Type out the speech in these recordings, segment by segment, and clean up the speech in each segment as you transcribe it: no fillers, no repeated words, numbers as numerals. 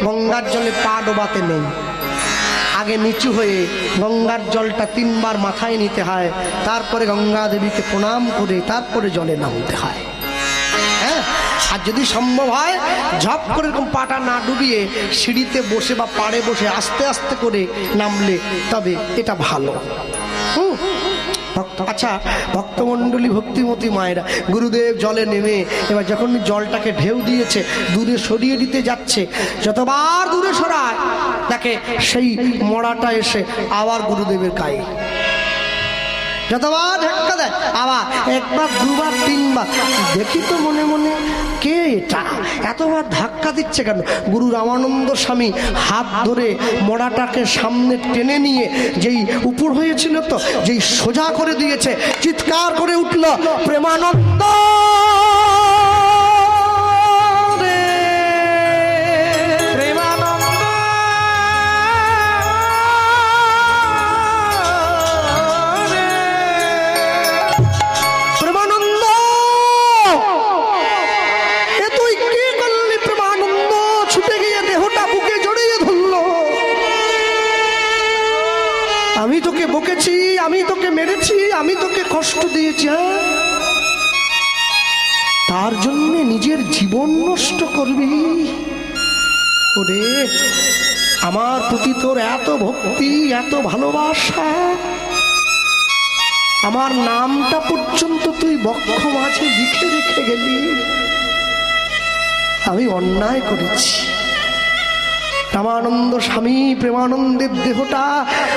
গঙ্গার জলে পা ডোবাতে নেই, আগে নিচু হয়ে গঙ্গার জলটা 3 বার মাথায় নিতে হয়, তারপরে গঙ্গা দেবীকে প্রণাম করে তারপরে জলে নামতে হয়। হ্যাঁ, আর যদি সম্ভব হয় ঝপ করে এরকম পাটা না ডুবিয়ে সিঁড়িতে বসে বা পাড়ে বসে আস্তে আস্তে করে নামলে তবে এটা ভালো। আচ্ছা ভক্তমণ্ডলী, ভক্তিমতী মায়েরা, গুরুদেব জলে নেমে এবার যখন জলটাকে ঢেউ দিয়েছে দূরে সরিয়ে দিতে যাচ্ছে, যতবার দূরে সরায় তাকে সেই মড়াটা এসে আবার গুরুদেবের গায়ে, যতবার ধাক্কা দেয় আবার 1 বার 2 বার 3 বার। দেখি তো মনে মনে কে এটা এতবার ধাক্কা দিচ্ছে কেন? গুরু রামানন্দ স্বামী হাত ধরে মড়াটাকে সামনে টেনে নিয়ে যেই উপর হয়েছিল তো যেই সোজা করে দিয়েছে, চিৎকার করে উঠল প্রেমানন্দ আমি তোকে বকেছি, আমি তোকে মেরেছি, আমি তোকে কষ্ট দিয়েছি, তার জন্য নিজের জীবন নষ্ট করবি? ওরে আমার প্রতি তোর এত ভক্তি, এত ভালোবাসা, আমার নামটা পর্যন্ত তুই বক্ষ মাঝে লিখে রেখে গেলি, আমি অন্যায় করেছি। রামানন্দ স্বামী প্রেমানন্দের দেহটা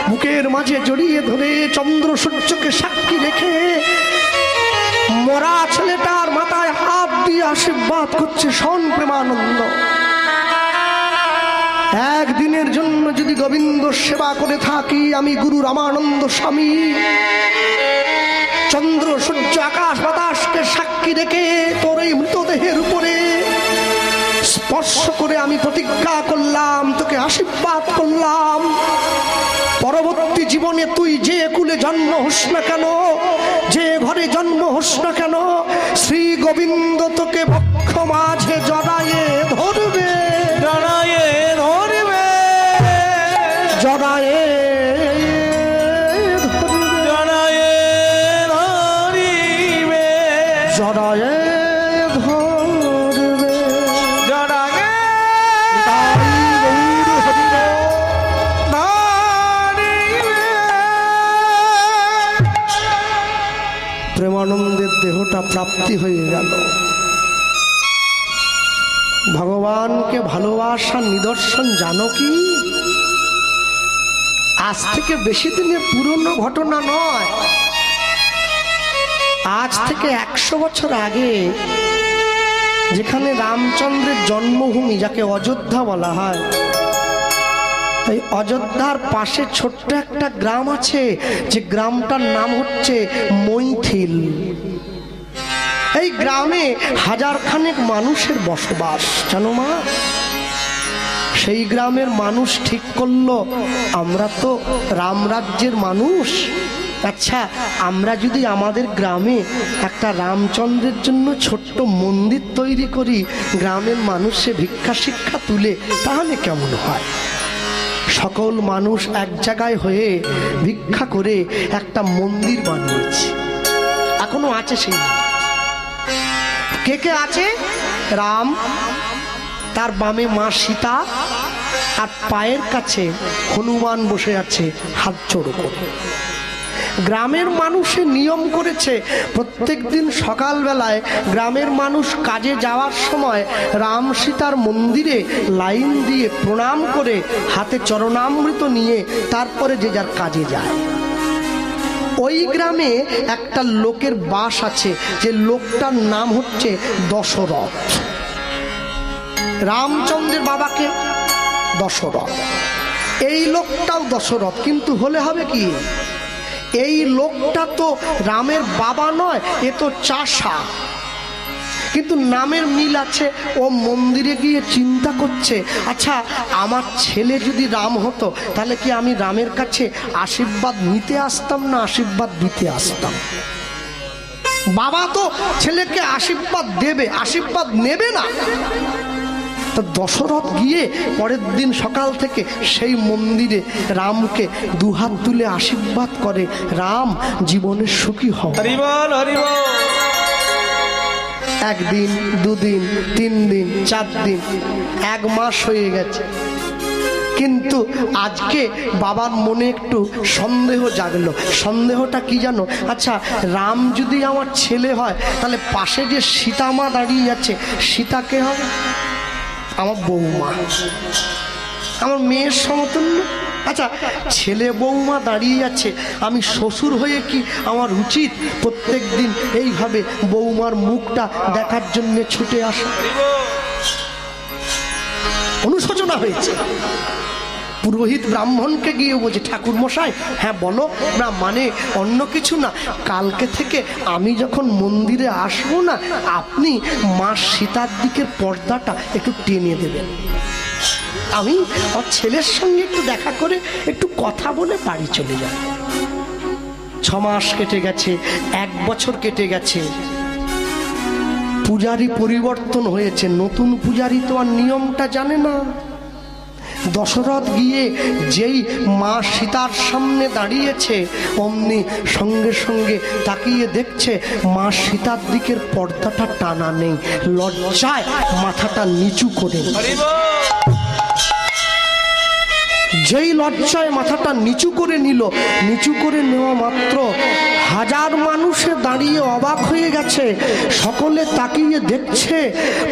বুকের মাঝে জড়িয়ে ধরে চন্দ্র সূর্যকে সাক্ষী রেখে মরা ছেলেটার মাথায় হাত দিয়ে আশীর্বাদ করছে, শোন প্রেমানন্দ, একদিনের জন্য যদি গোবিন্দ সেবা করে থাকি, আমি গুরু রামানন্দ স্বামী চন্দ্র সূর্য আকাশ বাতাসকে সাক্ষী রেখে তোর এই মৃতদেহের উপরে স্পর্শ করে আমি প্রতিজ্ঞা করলাম, তোকে আশীর্বাদ করলাম, পরবর্তী জীবনে তুই যে কুলে জন্ম হোস না কেন, যে ঘরে জন্ম হোস না কেন, শ্রী গোবিন্দ তোকে বক্ষ মাঝে জড়ায়ে ধরবে, জড়ায়ে ধরবে, জড়ায়ে ধরবে, জড়ায়ে ধরিবে, জড়ায়ে প্রেমানন্দের দেহটা প্রাপ্তি হয়ে গেল। ভগবানকে ভালোবাসার নিদর্শন জানো কি? আজ থেকে বেশি দিনের পুরনো ঘটনা নয়, আজ থেকে 100 বছর আগে যেখানে রামচন্দ্রের জন্মভূমি, যাকে অযোধ্যা বলা হয়, এই অযোধ্যার পাশে ছোট্ট একটা গ্রাম আছে, যে গ্রামটার নাম হচ্ছে মৈথিল। এই গ্রামে 1000 খানেক মানুষের বসবাস, জানো মা? সেই গ্রামের মানুষ ঠিক করলো, আমরা তো রামরাজ্যের মানুষ, আচ্ছা আমরা যদি আমাদের গ্রামে একটা রামচন্দ্রের জন্য ছোট্ট মন্দির তৈরি করি, গ্রামের মানুষে ভিক্ষা শিক্ষা তুলে, তাহলে কেমন হয়? সকল মানুষ এক জায়গায় হয়ে ভিক্ষা করে একটা মন্দির বানিয়েছে, এখনো আছে সেই। কে কে আছে? রাম, তার বামে মা সীতা, আর পায়ের কাছে হনুমান বসে আছে হাত জোড় করে। গ্রামের মানুষে নিয়ম করেছে, প্রত্যেক দিন সকালবেলায় গ্রামের মানুষ কাজে যাওয়ার সময় রাম সীতার মন্দিরে লাইন দিয়ে প্রণাম করে হাতে চরণামৃত নিয়ে তারপরে যে যার কাজে যায়। ওই গ্রামে একটা লোকের বাস আছে, যে লোকটার নাম হচ্ছে দশরথ। রামচন্দ্রের বাবাকে দশরথ, এই লোকটাও দশরথ, কিন্তু হলে হবে কি, এই লোকটা তো রামের বাবা নয়, এ তো চাষা, কিন্তু নামের মিল আছে। ও মন্দিরে গিয়ে চিন্তা করছে, আচ্ছা আমার ছেলে যদি রাম হতো তাহলে কি আমি রামের কাছে আশীর্বাদ নিতে আসতাম না আশীর্বাদ দিতে আসতাম? বাবা তো ছেলেকে আশীর্বাদ দেবে, আশীর্বাদ নেবে না। তো দশরথ গিয়ে পরের দিন সকাল থেকে সেই মন্দিরে রামকে দুহাত তুলে আশীর্বাদ করে, রাম জীবনে সুখী হও। একদিন, দুদিন, 3 দিন, 4 দিন, 1 মাস হয়ে গেছে, কিন্তু আজকে বাবার মনে একটু সন্দেহ জাগলো। সন্দেহটা কি জানো? আচ্ছা, রাম যদি আমার ছেলে হয় তাহলে পাশে যে সীতা মা দাঁড়িয়ে আছে, সীতা কে হবে? আমার বৌমা, আমার মেয়ের সমতুল্য। আচ্ছা, ছেলে বৌমা দাঁড়িয়ে আছে, আমি শ্বশুর হয়ে কি আমার উচিত প্রত্যেক দিন এইভাবে বৌমার মুখটা দেখার জন্য ছুটে আসা? অনুশোচনা হয়েছে। পুরোহিত ব্রাহ্মণকে গিয়ে বলছে, ঠাকুর মশাই, হ্যাঁ বলো। না মানে অন্য কিছু না, কালকে থেকে আমি যখন মন্দিরে আসবো না, আপনি মা সীতার দিকের পর্দাটা একটু টেনে দেবেন, আমি ওর ছেলের সঙ্গে একটু দেখা করে একটু কথা বলে বাড়ি চলে যাব। 6 মাস কেটে গেছে, 1 বছর কেটে গেছে, পূজারি পরিবর্তন হয়েছে, নতুন পূজারি তো আর নিয়মটা জানে না। দশরথ গিয়ে যেই মা সীতার সামনে দাঁড়িয়েছে, অমনি সঙ্গে সঙ্গে তাকিয়ে দেখছে মা সীতার দিকের পর্দাটা টানা নেই, লজ্জায় মাথাটা নিচু করে। যেই লজ্জায় মাথাটা নিচু করে নিল, নিচু করে নেওয়া মাত্র 1000 মানুষে দাঁড়িয়ে অবাক হয়ে গেছে। সকলে তাকিয়ে দেখছে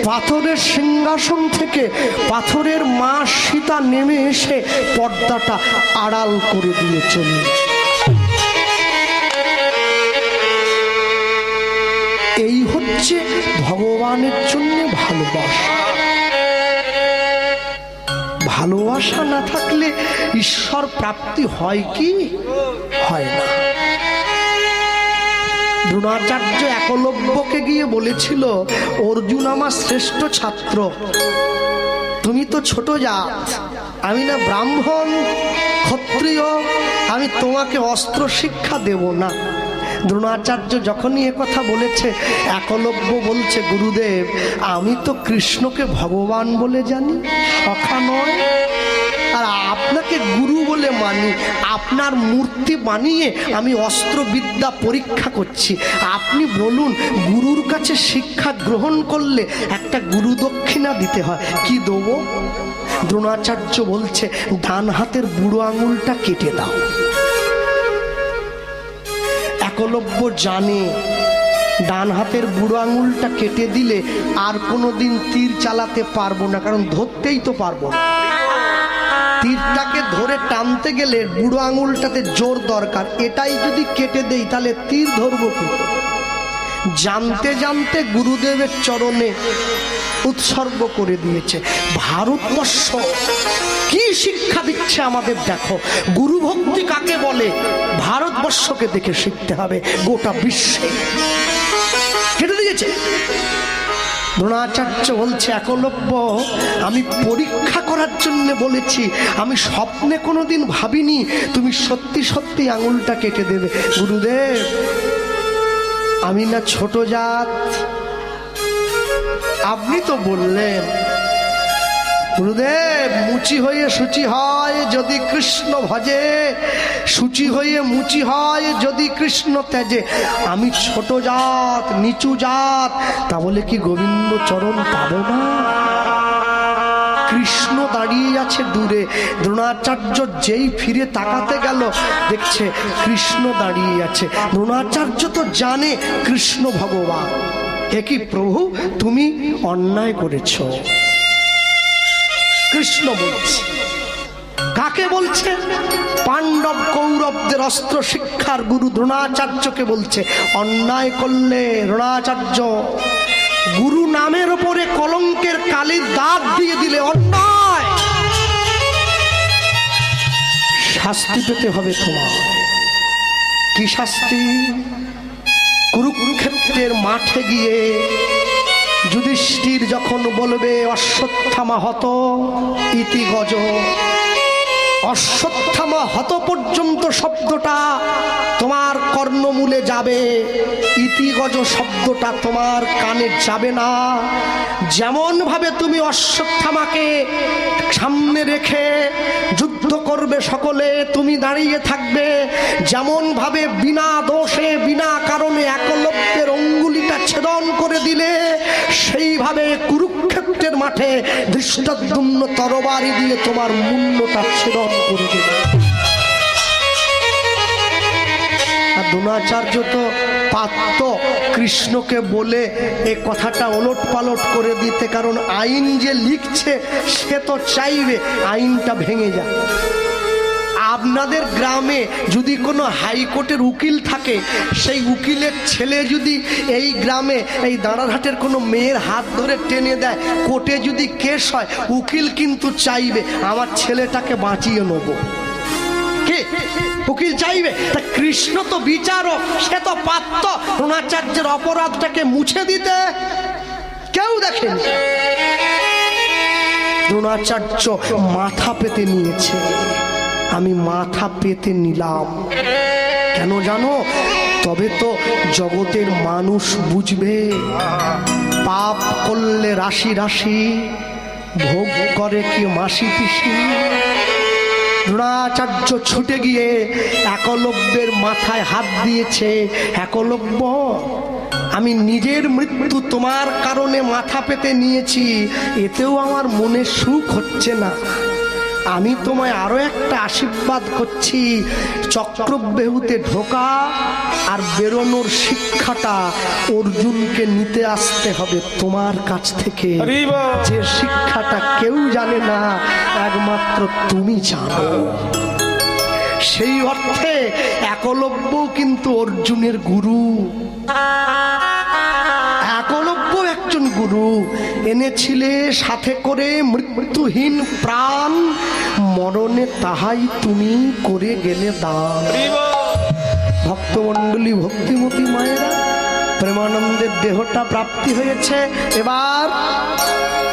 পাথরের সিংহাসন থেকে পাথরের মা সীতা নেমে এসে পর্দাটা আড়াল করে দিয়ে চলে। এই হচ্ছে ভগবানের জন্য ভালোবাসা। ভালোবাসা না থাকলে ঈশ্বর প্রাপ্তি হয় কি? হয় না। দ্রোণাচার্য একলব্যকে গিয়ে বলেছিল, অর্জুন আমার শ্রেষ্ঠ ছাত্র, তুমি তো ছোট জাত, আমি না ব্রাহ্মণ ক্ষত্রিয়, আমি তোমাকে অস্ত্র শিক্ষা দেব না। দ্রোণাচার্য যখনই কথা বলেছে, একলব্য বলছে, গুরুদেব আমি তো কৃষ্ণকে ভগবান বলে জানি, সখা নয়, আর আপনাকে গুরু বলে মানি। আপনার মূর্তি বানিয়ে আমি অস্ত্রবিদ্যা পরীক্ষা করছি, আপনি বলুন গুরুর কাছে শিক্ষা গ্রহণ করলে একটা গুরু দক্ষিণা দিতে হয়, কি দেবো? দ্রোণাচার্য বলছে, ডান হাতের বুড়ো আঙুলটা কেটে দাও। একলব্য জানে ডান হাতের বুড়ো আঙুলটা কেটে দিলে আর কোনোদিন তীর চালাতে পারবো না, কারণ ধরতেই তো পারবো না। তীরটাকে ধরে টানতে গেলে বুড়ো আঙুলটাতে জোর দরকার, এটাই যদি কেটে দেই তাহলে তীর ধরবো কি? জানতে জানতে গুরুদেবের চরণে উৎসর্গ করে দিয়েছে। ভারতবর্ষ কি শিক্ষা দিচ্ছে আমাদের দেখো, গুরু ভক্তি কাকে বলে ভারতবর্ষকে দেখে শিখতে হবে, গোটা বিশ্বে কেটে দিয়েছে। দ্রোণাচার্য বলছে, একলব্য আমি পরীক্ষা করার জন্য বলেছি, আমি স্বপ্নে কোনোদিন ভাবিনি তুমি সত্যি সত্যি আঙুলটা কেটে দেবে। গুরুদেব আমি না ছোট জাত, আপনি তো বললেন। গুরুদেব মুচি হয়ে সূচি হয় যদি কৃষ্ণ ভজে, সূচি হয়ে মুচি হয় যদি কৃষ্ণ ত্যাজে। আমি ছোট জাত, নিচু জাত, তা বলে কি গোবিন্দ চরণ পাবো না? কৃষ্ণ দাঁড়িয়ে আছে দূরে। দ্রোণাচার্য যেই ফিরে তাকাতে গেল, দেখছে কৃষ্ণ দাঁড়িয়ে আছে। দ্রোণাচার্য তো জানে কৃষ্ণ ভগবান। এ কি প্রভু, তুমি অন্যায় করেছ। কৃষ্ণ বলছে, কাকে বলছে? পাণ্ডব কৌরবদের অস্ত্র শিক্ষার গুরু দ্রোণাচার্যকে বলছে, অন্যায় করলে দ্রোণাচার্য গুরু নামের উপরে কলঙ্কের কালির দাগ দিয়ে দিলে অন্যায়, শাস্তি পেতে হবে তোমার। কি শাস্তি? কুরুক্ষেত্রের মাঠে গিয়ে যুধিষ্ঠির যখন বলবে অশ্বত্থামা হত ইতি গজ, অশ্বত্থামা হত পর্যন্ত শব্দটা তোমার কর্ণমূলে যাবে, ইতিগজ শব্দটা তোমার কানে যাবে না। যেমন ভাবে তুমি অশ্বত্থামাকে সামনে রেখে যুদ্ধ করবে, সকলে তুমি দাঁড়িয়ে থাকবে, যেমন ভাবে বিনা দোষে বিনা কারণে একলব্যের অঙ্গুলিটা ছেদন করে দিলে, সেইভাবে কুরুক্ষেত্রের মাঠে ধৃষ্টদ্যুম্ন তরবারি দিয়ে তোমার মুন্ডটা ছেদন করে দেবে। আর দ্রোণাচার্য তো পারত কৃষ্ণকে বলে এ কথাটা ওলট পালট করে দিতে, কারণ আইন যে লিখছে সে তো চাইবে আইনটা ভেঙে যায়। আপনাদের গ্রামে যদি কোনো হাইকোর্টের উকিল থাকে, সেই উকিলের ছেলে যদি এই গ্রামে এই দাঁড়ারহাটের কোনো মেয়ের হাত ধরে টেনে দেয়, কোর্টে যদি কেস হয়, উকিল কিন্তু চাইবে আমার ছেলেটাকে বাঁচিয়ে নেব। কে উকিল চাইবে? তা কৃষ্ণ তো বিচারক, সে তো পারত দ্রোণাচার্যের অপরাধটাকে মুছে দিতে, কেউ দেখেনি। দ্রোণাচার্য মাথা পেতে নিয়েছে, আমি মাথা পেতে নিলাম। কেন জানো? তবে তো জগতের মানুষ বুঝবে, পাপ করলে রাশি রাশি, ভোগ করে কি মাসি পিসি। দ্রোণাচার্য ছুটে গিয়ে একলব্যের মাথায় হাত দিয়েছে। একলব্য, আমি নিজের মৃত্যু তোমার কারণে মাথা পেতে নিয়েছি, এতেও আমার মনে সুখ হচ্ছে না। আমি তোমায় আরো একটা আশীর্বাদ করছি, চক্রব্যূতে ঢোকা আর বেরোনোর শিক্ষাটা অর্জুনকে নিতে আসতে হবে তোমার কাছ থেকে। যে শিক্ষাটা কেউ জানে না, একমাত্র তুমি জানো। সেই অর্থে একলব্য কিন্তু অর্জুনের গুরু। একলব্য একজন গুরু এনেছিলে সাথে করে মৃত্যুহীন প্রাণ, মরণে তাহাই তুমি করে গেলে দান। ভক্তমণ্ডলী, ভক্তিমতী মায়েরা, প্রেমানন্দের দেহটা প্রাপ্তি হয়েছে। এবার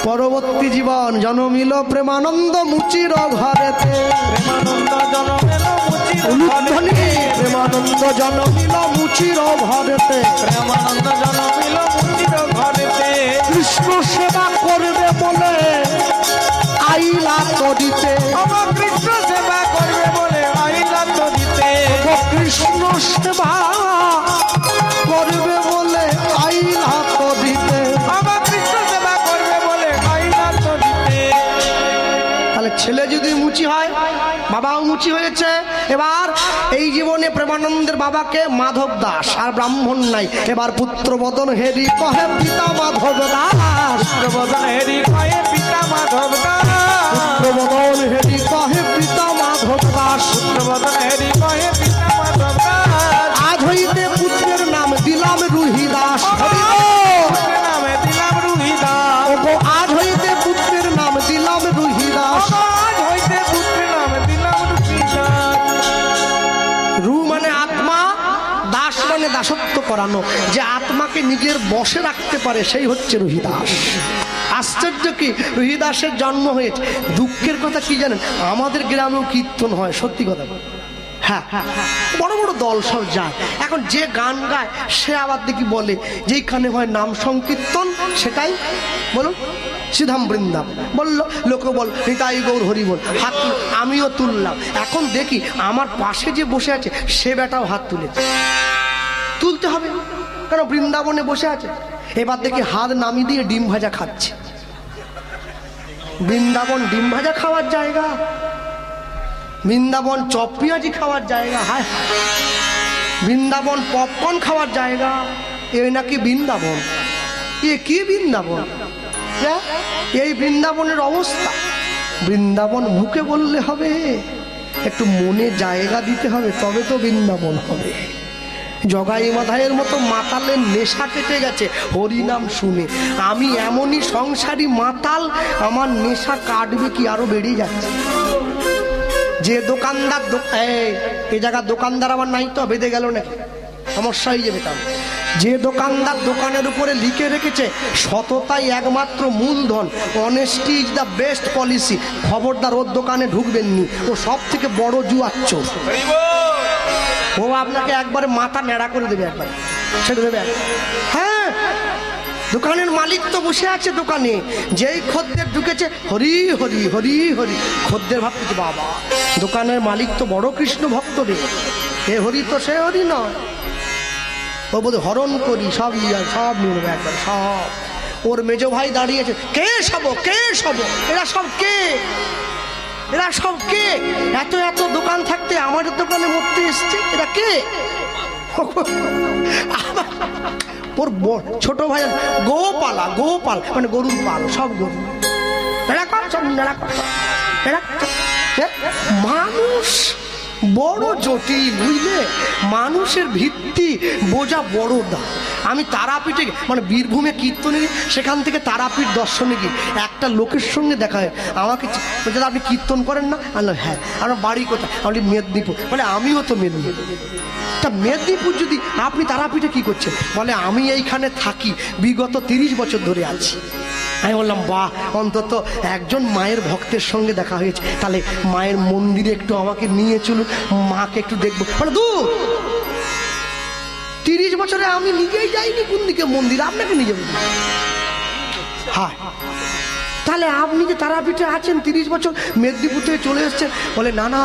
পরবর্তী জীবন জনমিল প্রেমানন্দ মুচির ঘরেতে। প্রেমানন্দ জনমিল প্রেমানন্দ জনমিল মুচির ঘরেতে। প্রেমানন্দ জনমিল মুচির ঘরেতে। কৃষ্ণ সেবা করবে বলে আইলা তদিতে। কৃষ্ণ সেবা করবে বলে আইলা তদিতে। কৃষ্ণ সেবা করবে বলে আইলা তদিতে। কৃষ্ণ সেবা করবে বলে আইলা তদিতে। তাহলে ছেলে যদি মুচি হয়, বাবাও মুচি হয়েছে। এবার এই জীবনে প্রেমানন্দের বাবাকে মাধব দাস, আর ব্রাহ্মণ নাই। এবার পুত্রবদন হেরি কহে পিতা মাধব দাস। পুত্রবদন হেরি কহে পিতা মাধব দাস। পুত্রবদন হেরি কহে পিতা মাধব দাস। পুত্রবদন হেরি কহে পিতা মাধব দাস। আজ হইতে পুত্রের নাম দিলাম রুহিদাস। নামে দিলাম রুহিদাস। আজ হইতে পুত্রের নাম দিলাম রুহিদাস। আজ হইতে পুত্রের নাম দিলাম রুহিদাস। রু মানে আত্মা, দাস মানে দাসত্ব করানো। যে আত্মাকে নিজের বশে রাখতে পারে সেই হচ্ছে রুহিদাস। আশ্চর্য কি, রুহিদাসের জন্ম হয়েছে। দুঃখের কথা কি জানেন, আমাদের গ্রামেও কীর্তন হয়, সত্যি কথা। হ্যাঁ, বড় বড় দল সব যায়। এখন যে গান গায় সে আবার দেখি বলে যেখানে হয় নাম সংকীর্তন সেটাই বলুন সিধাম বৃন্দাবন। বললো লোকে বল নিতাই গৌর হরি বল, হাত তুল। আমিও তুললাম। এখন দেখি আমার পাশে যে বসে আছে সে বেটাও হাত তুলেছে। তুলতে হবে, কারণ বৃন্দাবনে বসে আছে। এবার দেখি হাত নামিয়ে দিয়ে ডিম ভাজা খাচ্ছে। বৃন্দাবন ডিম ভাজা খাওয়ার জায়গা, বৃন্দাবন চপ পেঁয়াজি খাওয়ার জায়গা, হায় বৃন্দাবন পপকর্ন খাওয়ার জায়গা। এই নাকি বৃন্দাবন? এ কি বৃন্দাবন? এই বৃন্দাবনের অবস্থা। বৃন্দাবন মুখে বললে হবে, একটু মনে জায়গা দিতে হবে, তবে তো বৃন্দাবন হবে। জগাই মাধাইয়ের মতো মাতালের নেশা কেটে গেছে হরিনাম শুনে। আমি এমনই সংসারী মাতাল, আমার নেশা কাটবে কি আরো বেড়ে যাচ্ছে। যে দোকানদার এই জায়গার দোকানদার আমার নাই তো, বেঁধে গেল নাকি, সমস্যা হয়ে যাবে। তার যে দোকানদার দোকানের উপরে লিখে রেখেছে সততাই একমাত্র মূলধন, honesty is the best policy, খবরদার ওর দোকানে ঢুকবেন নি, ও সব থেকে বড় জুয়াচ্ছ। ও আপনাকে একবারে মাথা নেড়া করে দেবে, একবার ছেড়ে দেবে। হ্যাঁ, দোকানের মালিক তো বসে আছে দোকানে, যেই খদ্দের ঢুকেছে হরি হরি হরি হরি, খদ্দের ভাবতেছে বাবা দোকানের মালিক তো বড় কৃষ্ণ ভক্ত রে, এ হরি তো সে হরি নয়। ও বলে হরণ করি সব সব নিয়ে নেবে একবার সব। ওর মেজো ভাই দাঁড়িয়েছে, কে সব কে সব, এরা সব কে, এরা সব কে, এত এত দোকান থাকতে আমাদের দোকানে মরতে এসছে, এরা কে? ওর ছোট ভাই গোপালা, গোপাল মানে গরুর পাল, সব গরু মানুষ বড় জটিল বুঝলে, মানুষের ভিত্তি বোঝা বড় দা। আমি তারাপীঠে মানে বীরভূমে কীর্তনে, সেখান থেকে তারাপীঠ দর্শনে গিয়ে একটা লোকের সঙ্গে দেখা হয়, আমাকে বলছে আপনি কীর্তন করেন না? আনলাম হ্যাঁ। আমার বাড়ি কোথায়? আমি মেদিনীপুর। বলে আমিও তো মেদিনীপুর। তা মেদিনীপুর যদি আপনি তারাপীঠে কি করছেন? বলে আমি এইখানে থাকি, বিগত 30 বছর ধরে আছি। আমি বললাম বাহ, অন্তত একজন মায়ের ভক্তের সঙ্গে দেখা হয়েছে, তাহলে মায়ের মন্দিরে একটু আমাকে নিয়ে চলুন, মাকে একটু দেখবো। বলে দূর, 30 বছরে আমি নিজেই যাইনি কোন দিকে মন্দির, আপনাকে নিয়ে যাবো? হ্যাঁ, তাহলে আপনি যে তারাপীঠে আছেন 30 বছর, মেদিনীপুর থেকে চলে এসছেন। বলে না না,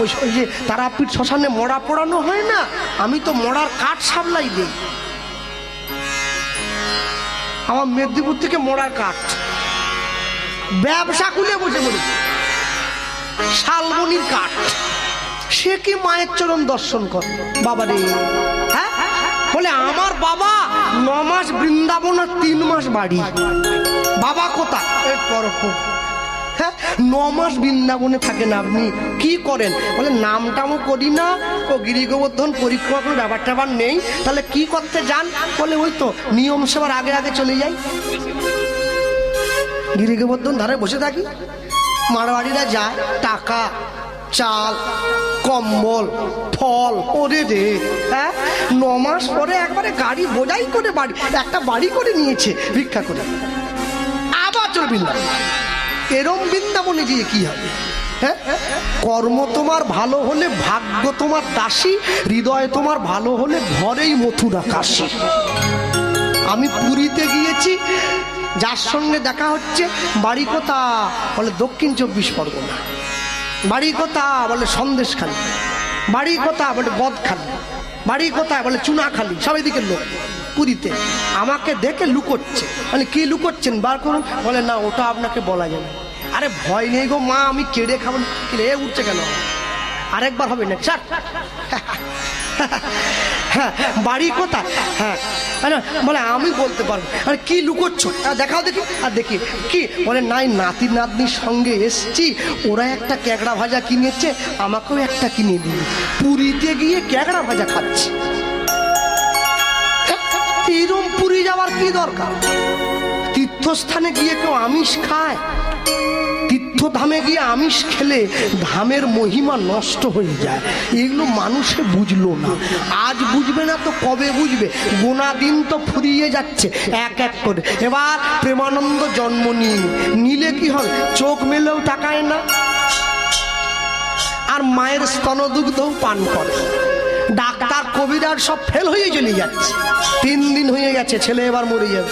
ওই যে তারাপীঠ শ্মশানে মরা পোড়ানো হয় না, আমি তো মরার কাঠ সামলাই দিই। আমার মেদিনীপুর থেকে মরার কাঠ ব্যবসা খুলে বসে পড়েছে, শালবনির কাঠ। সে কি মায়ের চরণ দর্শন করে বাবা রে? হ্যাঁ, বলে আমার বাবা 9 মাস বৃন্দাবন আর 3 মাস বাড়ি। বাবা কোথায়? হ্যাঁ, 9 মাস বৃন্দাবনে থাকেন আপনি, কি করেন? বলে নামটামও করি না, ও গিরি গোবর্ধন পরিক্রমা কোনো ব্যাপার ট্যাপার নেই, তাহলে কি করতে যান? বলে ওই তো নিয়ম সেবার আগে আগে চলে যাই, গিরি গোবর্ধন ধারে বসে থাকি। মারোয়াড়িরা যায় টাকা, চাল, কম্বল, ফল ওরে রে। হ্যাঁ, 9 মাস পরে একবারে গাড়ি বোঝাই করে বাড়ি, একটা বাড়ি করে নিয়েছে ভিক্ষা করে, আবার চল বৃন্দাবন। এরম বৃন্দাবনে গিয়ে কি হবে? হ্যাঁ, কর্ম তোমার ভালো হলে ভাগ্য তোমার দাসী, হৃদয় তোমার ভালো হলে ঘরেই মথুরা কাশী। আমি পুরীতে গিয়েছি, যার সঙ্গে দেখা হচ্ছে বাড়ি কোথা? বলে দক্ষিণ 24 পরগনা। বাড়ি কোথা? বলে সন্দেশখালী। বাড়ি কোথা? বলে বদখালি। বাড়ি কোথায়? বলে চুনাখালী। সব এদিকের লোক পুরীতে। আমাকে দেখে লুকোচ্ছে। মানে কি লুকোচ্ছেন বার করুন। বলে না ওটা আপনাকে বলা যাবে। আরে ভয় নেই গো মা, আমি কেড়ে খাবো। এ উঠছে কেন? আরেকবার হবে নাকি স্যার? হ্যাঁ, বাড়ি কোথায়? হ্যাঁ, বলে আমি বলতে পারবো। আরে কি লুকোচ্ছ? দেখাও দেখি। আর দেখি কি? বলে নাই, নাতি নাতনির সঙ্গে এসছি, ওরা একটা ক্যাকড়া ভাজা কিনেছে, আমাকেও একটা কিনে দিল। পুরীতে গিয়ে ক্যাকড়া ভাজা খাচ্ছি। এরম পুরী যাওয়ার কি দরকার? তীর্থস্থানে গিয়ে কেউ আমিষ খায়? তীর্থধামে গিয়ে আমিষ খেলে ধামের মহিমা নষ্ট হয়ে যায়। এগুলো মানুষে বুঝলো না। আজ বুঝবে না তো কবে বুঝবে? গোনা দিন তো ফুরিয়ে যাচ্ছে এক এক করে। এবার প্রেমানন্দ জন্ম নিলে কি হবে? চোখ মেলেও তাকায় না, আর মায়ের স্তনদুগ্ধও পান করে। ডাক্তার কবিরাজ সব ফেল হয়ে চলে যাচ্ছে। 3 দিন হয়ে গেছে, ছেলে এবার মরে যাবে।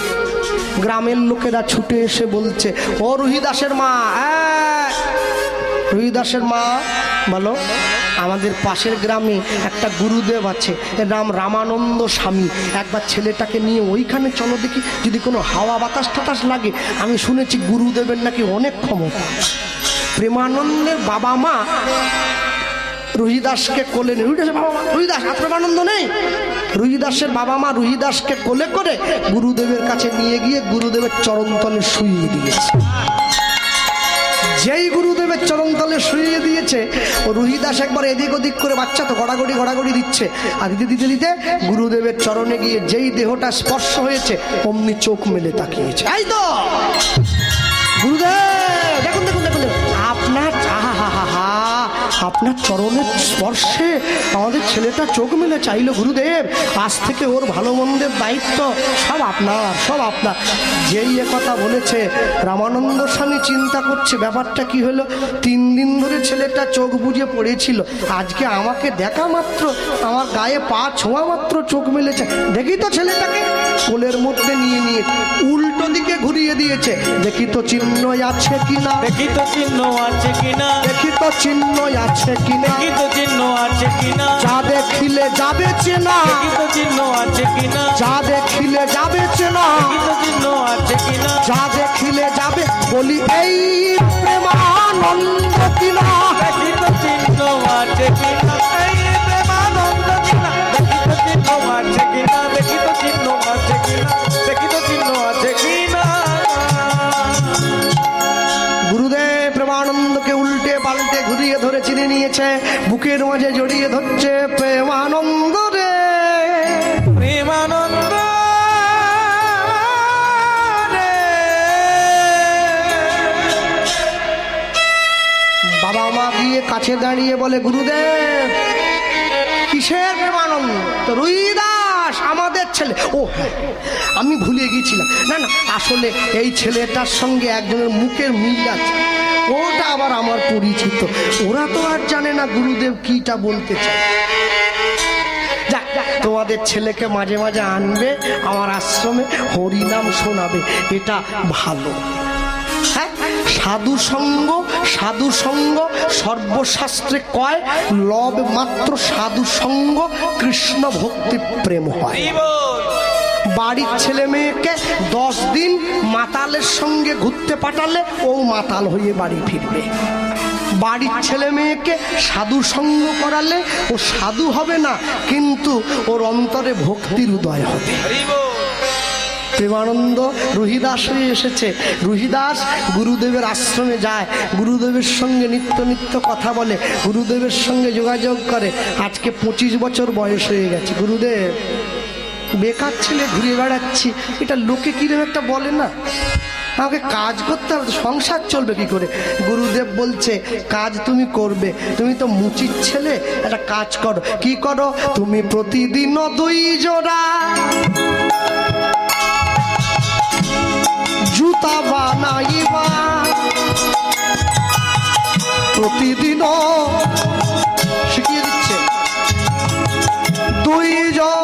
গ্রামের লোকেরা ছুটে এসে বলছে, ও রুহিদাসের মা, রুহিদাসের মা বলো, আমাদের পাশের গ্রামে একটা গুরুদেব আছে, এর নাম রামানন্দ স্বামী। একবার ছেলেটাকে নিয়ে ওইখানে চলো দেখি, যদি কোনো হাওয়া বাতাস টাতাস লাগে। আমি শুনেছি গুরুদেবের নাকি অনেক ক্ষমতা। প্রেমানন্দের বাবা মা রুহিদাসকে কোলে নিয়ে, রুহিদাস আর প্রেমানন্দ নেই, রুহিদাসের বাবা মা রুহিদাসকে কোলে করে গুরুদেবের কাছে নিয়ে গিয়ে গুরুদেবের চরণতলে শুইয়ে দিয়েছে। যেই গুরুদেবের চরণতলে শুইয়ে দিয়েছে, ও রুহিদাস একবার এদিক ওদিক করে, বাচ্চা তো গড়াগড়ি গড়াগড়ি দিচ্ছে, আর দিতে দিতে দিতে গুরুদেবের চরণে গিয়ে যেই দেহটা স্পর্শ হয়েছে, অমনি চোখ মেলে তাকিয়েছে। এই তো গুরুদেব, দেখুন দেখুন দেখুন আপনার, আপনার চরণের স্পর্শে আমাদের ছেলেটা চোখ মেলে চাইল গুরুদেব, আজ থেকে ওর ভালো মন্দের দায়িত্ব সব আপনার, সব আপনার। যেই কথা বলেছে রামানন্দ স্বামী চিন্তা করছে ব্যাপারটা কি হলো। 3 দিন ধরে ছেলেটা চোখ বুজে পড়েছিল, আজকে আমাকে দেখা মাত্র, আমার গায়ে পা ছোঁয়া মাত্র চোখ মেলেছে। দেখি তো ছেলেটাকে, কোলের মধ্যে নিয়ে উল্টো দিকে ঘুরিয়ে দিয়েছে, দেখি তো চিহ্ন আছে কিনা, দেখি তো চিহ্ন আছে কিনা, দেখি তো চিহ্ন আছে কিনা, দেখি তো চিহ্ন আছে কিনা, যা দেখিলে যাবে চেনা, দেখি তো চিহ্ন আছে কিনা, যা দেখিলে যাবে চেনা, দেখি তো চিহ্ন আছে কিনা, যা দেখিলে যাবে, বলি এই প্রেমানন্দ কিনা, দেখি তো চিহ্ন আছে কিনা, এই প্রেমানন্দ কিনা, দেখি তো চিহ্ন আছে কিনা, দেখি তো চিহ্ন আছে কিনা, দেখি তো চিহ্ন আছে কিনা। গুরুদেব প্রেমানন্দকে উল্টে পাল্টে ঘুরিয়ে ধরে চিনে নিয়েছে, বুকের মাঝে জড়িয়ে ধরছে, প্রেমানন্দ রে, প্রেমানন্দ রে। বাবা মা গিয়ে কাছে দাঁড়িয়ে বলে, গুরুদেব কিসের প্রেমানন্দ? তো রুইদাস আমাদের ছেলে। ও হ্যাঁ, আমি ভুলে গিয়েছিলাম, না না, আসলে এই ছেলেটার সঙ্গে একজনের মুখের মিল আছে, ওটা আবার আমার পরিচিত। ওরা তো আর জানে না গুরুদেব কিটা বলতে চায়। যাক, তোমাদের ছেলেকে মাঝে মাঝে আনবে আমার আশ্রমে, হরিনাম শোনাবে, এটা ভালো। হ্যাঁ, সাধু সঙ্গ, সাধু সঙ্গ সর্বশাস্ত্রে কয়, লব মাত্র সাধু সঙ্গ কৃষ্ণ ভক্তি প্রেম হয়। বাড়ির ছেলে মেয়েকে 10 দিন মাতালের সঙ্গে ঘুরতে পাঠালে ও মাতাল হয়ে বাড়ি ফিরবে। বাড়ির ছেলে মেয়েকে সাধু সঙ্গ করালে ও সাধু হবে না, কিন্তু ওর অন্তরে ভক্তির উদয় হবে। প্রেমানন্দ রুহিদাস হয়ে এসেছে। রুহিদাস গুরুদেবের আশ্রমে যায়, গুরুদেবের সঙ্গে নিত্য নিত্য কথা বলে, গুরুদেবের সঙ্গে যোগাযোগ করে। আজকে 25 বছর বয়স হয়ে গেছে। গুরুদেব বেকার ছেলে ঘুরে বেড়াচ্ছি, এটা লোকে কিরকম একটা বলে না, আমাকে কাজ করতে হবে, সংসার চলবে কি করে? গুরুদেব বলছে কাজ তুমি করবে, তুমি তো মুচির ছেলে, একটা কাজ করো। কি করো? তুমি প্রতিদিন 2 জোড়া জুতা বানাইবা, প্রতিদিন শিখিয়ে দিচ্ছে 2 জোড়া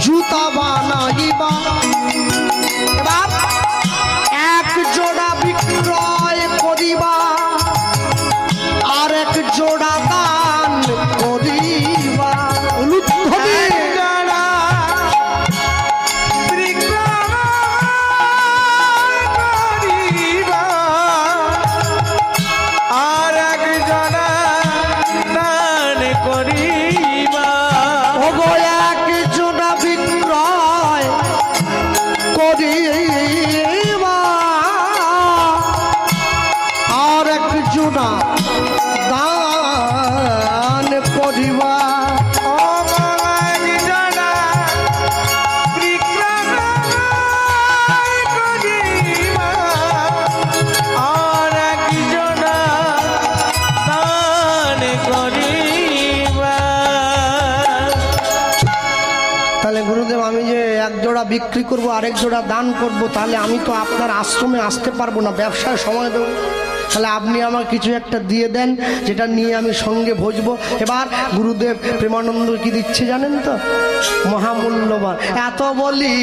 জুতা বানাইবা, এবার 1 জোড়া বিক্রয় করিবা, আর 1 জোড়া দান করিবা। দান করিবা। তাহলে গুরুদেব আমি যে 1 জোড়া বিক্রি করব, আরেক জোড়া দান করব, তাহলে আমি তো আপনার আশ্রমে আসতে পারবো না, ব্যবসায় সময় দেবো। তাহলে আপনি আমার কিছু একটা দিয়ে দেন, যেটা নিয়ে আমি সঙ্গে ভজবো। এবার গুরুদেব প্রেমানন্দ কি দিচ্ছে জানেন তো? মহামূল্যবান। এত বলি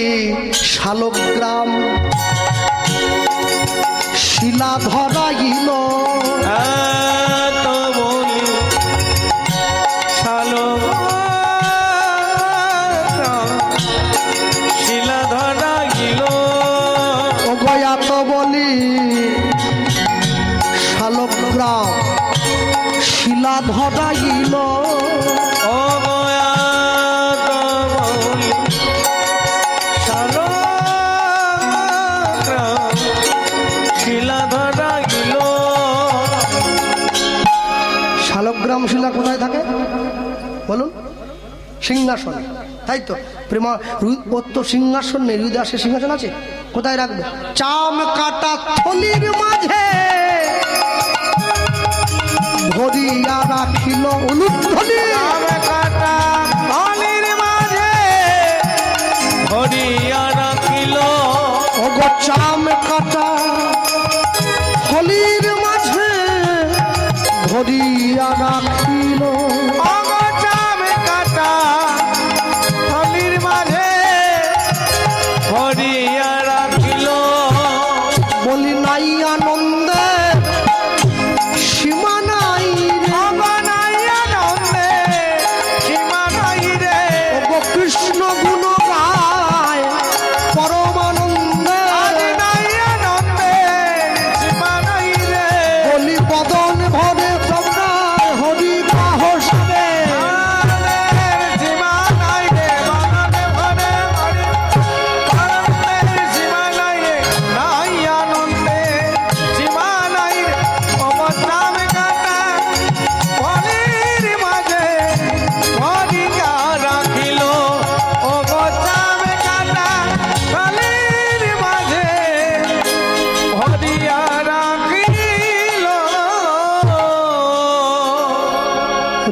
শালগ্রাম শিলা ধরাইল, শালগ্রাম শিলা ধরাইল, বিক্রমশিলা কোথায় থাকে বলুন? সিংহাসনে, তাই তো? প্রেমা ওর তো সিংহাসন নেই, হৃদয়াসের সিংহাসন আছে, কোথায় রাখবে? চাম কাটা থলির মাঝে ধরিয়া রাখিল উলুধ্বনি। চাম কাটা থলির মাঝে ধরিয়া রাখিল। ওগো চাম কাটা থলির মাঝে ধরিয়া রাখিল। ওগো চাম কাটা থলির মাঝে ধরিয়া রাখিল। বলি নাই আনন্দে সীমা নাই রে। ওগো নাই আনন্দে সীমা নাই রে। ওগো কৃষ্ণ গুণ গায় পরমানন্দে। আজ নাই আনন্দে সীমা নাই রে। বলি বদন ভরে তোমরা হরি কাহসবে। আনন্দের সীমা নাই রে। বাননে ভরে হরি আনন্দের সীমা নাই রে। নাই আনন্দের সীমা নাই রে। ওগো চাম কাটা থলির মাঝে ধরিয়া রাখিল। ওগো চাম কাটা থলির মাঝে ধরিয়া রাখিল।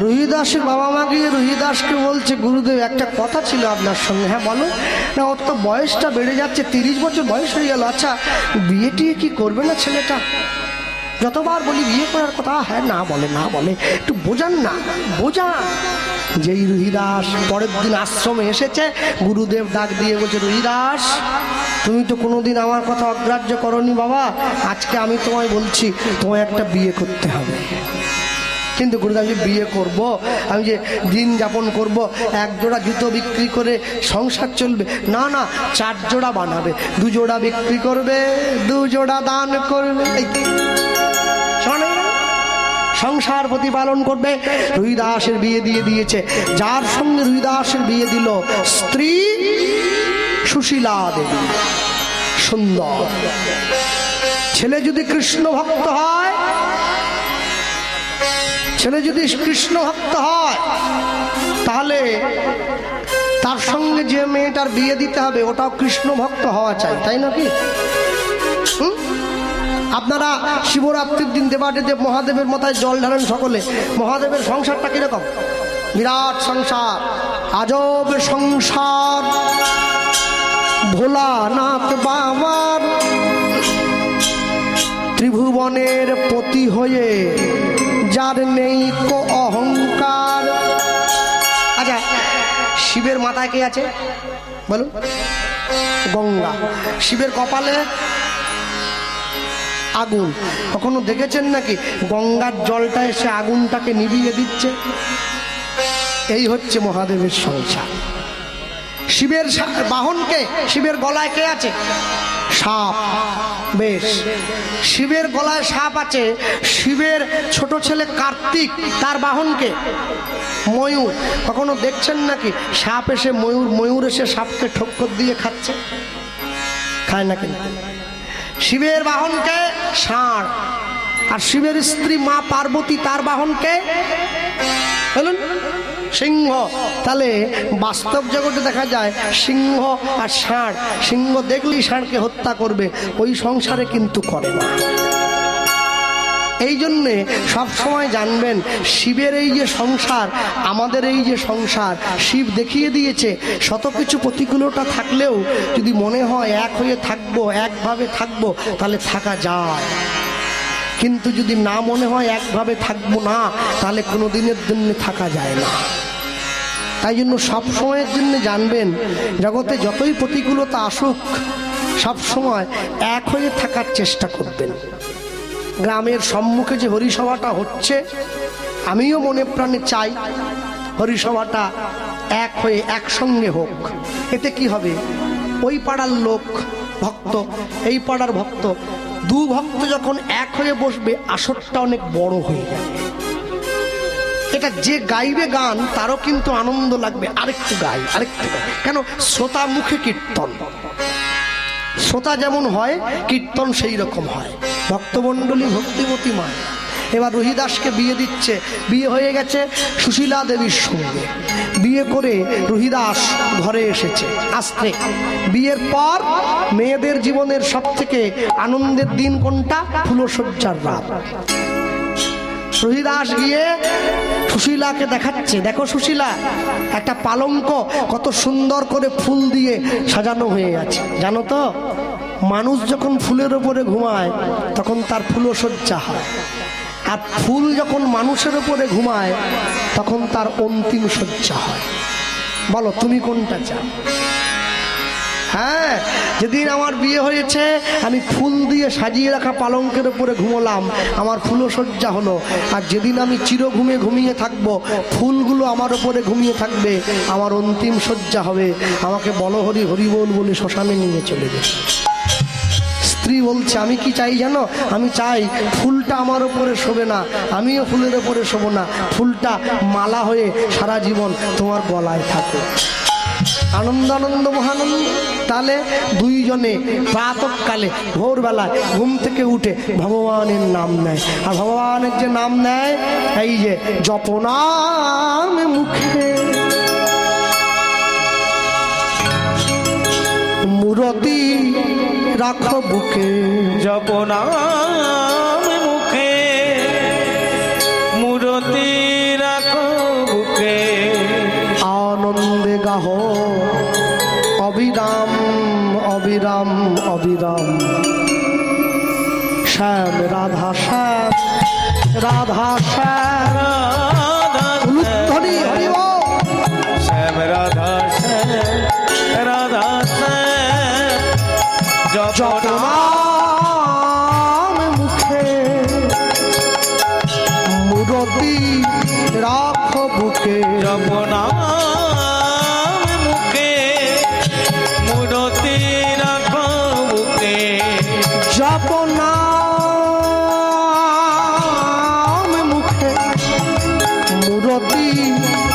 রুহিদাসের বাবা মা গিয়ে রুহিদাসকে বলছে, গুরুদেব একটা কথা ছিল আপনার সঙ্গে। হ্যাঁ বলো না। ওর তো বয়সটা বেড়ে যাচ্ছে, 30 বছর বয়স হয়ে গেল। আচ্ছা বিয়ে টিয়ে কি করবে না ছেলেটা? যতবার বলি বিয়ে করার কথা, হ্যাঁ না বলে না বলে, একটু বোঝান না, বোঝান। যেই রুহিদাস পরের দিন আশ্রমে এসেছে, গুরুদেব ডাক দিয়ে বলছে, রুহিদাস তুমি তো কোনোদিন আমার কথা অগ্রাহ্য করনি বাবা, আজকে আমি তোমায় বলছি তোমায় একটা বিয়ে করতে হবে। কিন্তু গুরুদেব যে বিয়ে করব, আমি যে দিন যাপন করব, এক জোড়া জুতো বিক্রি করে সংসার চলবে না, না 4 জোড়া বানাবে, 2 জোড়া বিক্রি করবে, 2 জোড়া দান করবে, শোনেন না? সংসার প্রতিপালন করবে। রুহিদাসের বিয়ে দিয়ে দিয়েছে। যার সঙ্গে রুহিদাসের বিয়ে দিল, স্ত্রী সুশীলা দেবী, সুন্দর। ছেলে যদি কৃষ্ণ ভক্ত হয়, ছেলে যদি কৃষ্ণ ভক্ত হয়, তাহলে তার সঙ্গে যে মেয়েটার বিয়ে দিতে হবে ওটাও কৃষ্ণ ভক্ত হওয়া চাই, তাই নাকি? আপনারা শিবরাত্রির দিন দেবাদেব মহাদেবের মাথায় জল ঢালেন সকলে। মহাদেবের সংসারটা কিরকম? বিরাট সংসার, আজব সংসার। ভোলানাথ বাবার ত্রিভুবনের পতি হয়ে যার নেই কো অহংকার। আচ্ছা শিবের মাথায় কে আছে বলুন? গঙ্গা। শিবের কপালে আগুন। কখনো দেখেছেন নাকি গঙ্গার জলটা এসে আগুনটাকে নিভিয়ে দিচ্ছে? এই হচ্ছে মহাদেবের সংসার। শিবের বাহনকে, শিবের গলায় কে আছে? সাপ। বেশ, শিবের গলায় সাপ আছে। শিবের ছোট ছেলে কার্তিক, তার বাহনকে ময়ূর। কখনো দেখছেন নাকি সাপ এসে ময়ূর এসে সাপকে ঠক্কর দিয়ে খাচ্ছে? খায় না কিন্তু। শিবের বাহনকে ষাঁড়। আর শিবের স্ত্রী মা পার্বতী, তার বাহনকে বলুন সিংহ। তাহলে বাস্তব জগতে দেখা যায় সিংহ আর ষাঁড়। সিংহ দেখলেই ষাঁড়কে হত্যা করবে, ওই সংসারে কিন্তু করে না। এই জন্যে সবসময় জানবেন, শিবের এই যে সংসার, আমাদের এই যে সংসার, শিব দেখিয়ে দিয়েছে শত কিছু প্রতিকূলতা থাকলেও যদি মনে হয় এক হয়ে থাকবো, একভাবে থাকবো, তাহলে থাকা যায়। কিন্তু যদি না মনে হয় একভাবে থাকবো না, তাহলে কোনো দিনের জন্য থাকা যায় না। তাই জন্য সব সময়ের জন্য জানবেন, জগতে যতই প্রতিকূলতা আসুক, সব সময় এক হয়ে থাকার চেষ্টা করবেন। গ্রামের সম্মুখে যে হরিসভাটা হচ্ছে, আমিও মনে প্রাণে চাই হরিসভাটা এক হয়ে একসঙ্গে হোক। এতে কি হবে, ওই পাড়ার লোক ভক্ত, এই পাড়ার ভক্ত, 2 ভক্ত যখন এক হয়ে বসবে, আসরটা অনেক বড় হয়ে যাবে। এটা যে গাইবে গান তারও কিন্তু আনন্দ লাগবে, আরেকটু গাই, আরেকটু গাই। কেন? শ্রোতা মুখে কীর্তন, শ্রোতা যেমন হয় কীর্তন সেই রকম হয়। ভক্তমণ্ডলী ভক্তিমতী মা, এবার রুহিদাসকে বিয়ে দিচ্ছে। বিয়ে হয়ে গেছে সুশীলা দেবীর সঙ্গে। বিয়ে করে রুহিদাস ঘরে এসেছে। আসতে বিয়ের পর মেয়েদের জীবনের সব থেকে আনন্দের দিন কোনটা? ফুলশয্যার রাত। রুহিদাস গিয়ে সুশীলাকে দেখাচ্ছে, দেখো সুশীলা, একটা পালঙ্ক কত সুন্দর করে ফুল দিয়ে সাজানো হয়ে আছে। জানো তো, মানুষ যখন ফুলের উপরে ঘুমায় তখন তার ফুলশয্যা হয়, আর ফুল যখন মানুষের উপরে ঘুমায় তখন তার অন্তিম শয্যা হয়। বলো তুমি কোনটা চাও? হ্যাঁ, যেদিন আমার বিয়ে হয়েছে আমি ফুল দিয়ে সাজিয়ে রাখা পালঙ্কের উপরে ঘুমোলাম, আমার ফুলশয্যা হলো। আর যেদিন আমি চিরঘুমে ঘুমিয়ে থাকবো, ফুলগুলো আমার উপরে ঘুমিয়ে থাকবে, আমার অন্তিম শয্যা হবে। আমাকে বলো হরি হরি বল বলে শ্মশানে নিয়ে চলে যাবে। স্ত্রী বলছে, আমি কি চাই জানো? আমি চাই ফুলটা আমার উপরে শোবে না, আমিও ফুলের উপরে শোবো না, ফুলটা মালা হয়ে সারা জীবন তোমার গলায় থাকে। আনন্দ আনন্দ মহানন্দ। তাহলে দুইজনে প্রাতঃকালে ভোরবেলায় ঘুম থেকে উঠে ভগবানের নাম নেয়। আর ভগবানের যে নাম নেয়, এই যে জপনাম মুখে মূরতি রাখো বুকে, জপনাম মুখে মূরতি রাখো বুকে, আনন্দে গাহ অবিরাম অবিরাম অবিরাম। শ্যাম রাধা শ্যাম রাধা শ্যাম, হরি হরি বল। শ্যাম রাধা শ্যাম রাধা শ্যাম, জপনাম মুখে মূরতি রাখ বুকে, জপনাম মুখে মূরতি রাখো বুকে, জপনাম মুখে মূরতি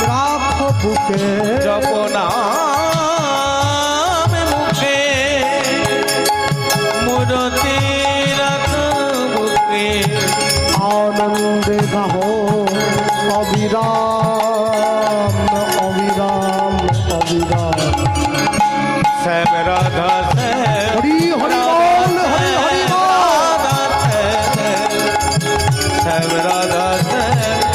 রাখ বুকে, জপনাম মুখে মূরতি রাখো বুকে, আনন্দে গাহ অবিরাম অবিরাম অবিরাম। শ্যাম রাধা শ্যাম হরি হরি বল, হরি হরি বল। শ্যাম রাধা শ্যাম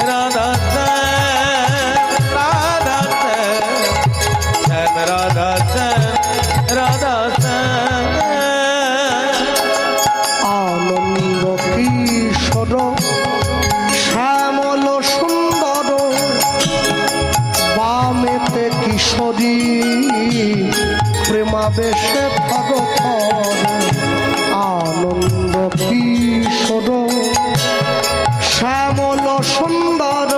রাধা শ্যাম রাধা শ্যাম, শ্যাম রাধা শ্যাম রাধা শ্যাম। আনন্দ কিশোর শ্যামল সুন্দর, বামেতে কিশোরী প্রেমাবেশে ভগবত। আনন্দ কিশোর শ্যামল সুন্দর,